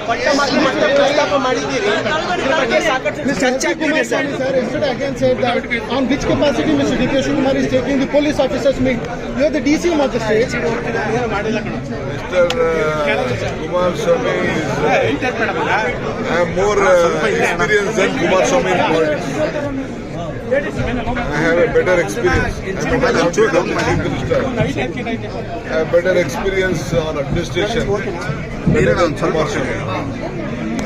ಮತ್ತೆ ಪ್ರಸ್ತಾಪ ಮಾಡಿದ್ದೀರಿ ಇದ್ರ ಬಗ್ಗೆ ಸಾಕಷ್ಟು ಚರ್ಚೆ ಆಗ್ತಿದೆ sir. Yesterday again said that on which capacity Mr. D.K. Shivakumar is taking the police officers meet. You are the DCM of the state. Mr. Kumaraswamy is I have more experience than Kumaraswamy in politics. I have a better experience. I'm a chief minister. I have better experience on administration better than Kumaraswamy.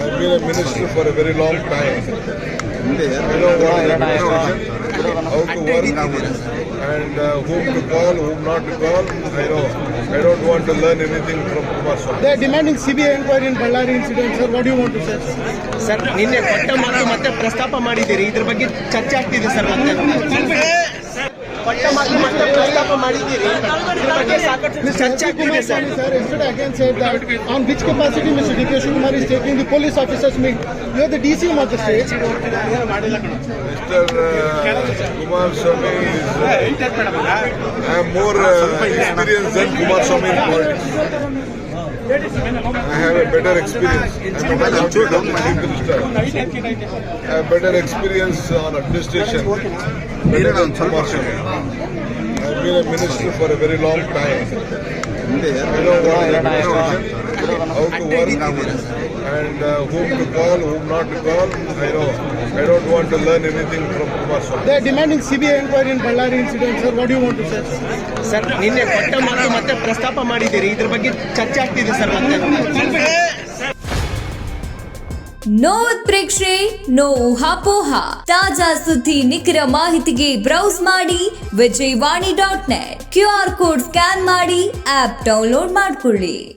I've been a minister for a very long time. I know what is administration, how to work, and whom to call, whom not to call. I know. I don't want to learn anything from Kumaraswamy. They are demanding CBI inquiry in Ballari incident. Sir, what do you want to say? Sir ನಿನ್ನೆ ಕೊಟ್ಟ ಮಾತು ಮತ್ತೆ ಪ್ರಸ್ತಾಪ ಮಾಡಿದ್ದೀರಿ ಇದ್ರ ಬಗ್ಗೆ ಚರ್ಚೆ ಆಗ್ತಿದೆ ಸರ್. ಮತ್ತೆ ಕೊಟ್ಟ ಮಾತು ಮತ್ತೆ ಪ್ರಸ್ತಾಪ ಮಾಡಿದ್ದೀರಿ ಇದ್ರ ಬಗ್ಗೆ ಸಾಕಷ್ಟು ಚರ್ಚೆ ಆಗ್ತಿದೆ sir. Yesterday again said that on which capacity Mr. D.K. Shivakumar is taking the police officers meet. You are the DCM of the state. Mr. Kumaraswamy is I have more experience than Kumaraswamy in politics. I have a better experience. I'm a chief minister. I have better experience on administration better than Kumaraswamy. I've been a minister for a very long time. I know what is administration, how to work, and whom to call, whom not to call. I know. I don't want to learn anything from Kumaraswamy. They are demanding CBI inquiry in Ballari incident. Sir, what do you want to say? Sir ನಿನ್ನೆ ಕೊಟ್ಟ ಮಾತು ಮತ್ತೆ ಪ್ರಸ್ತಾಪ ಮಾಡಿದ್ದೀರಿ ಇದ್ರ ಬಗ್ಗೆ ಚರ್ಚೆ ಆಗ್ತಿದೆ ಸರ್. ಮತ್ತೆ ನೋ ಉತ್ಪ್ರೇಕ್ಷೆ ನೋ ಊಹಾಪೋಹ. ತಾಜಾ ಸುದ್ದಿ ನಿಖರ ಮಾಹಿತಿಗೆ ಬ್ರೌಸ್ ಮಾಡಿ ವಿಜಯವಾಣಿ.net. QR ಕೋಡ್ ಸ್ಕ್ಯಾನ್ ಮಾಡಿ ಆಪ್ ಡೌನ್ಲೋಡ್ ಮಾಡಿಕೊಳ್ಳಿ.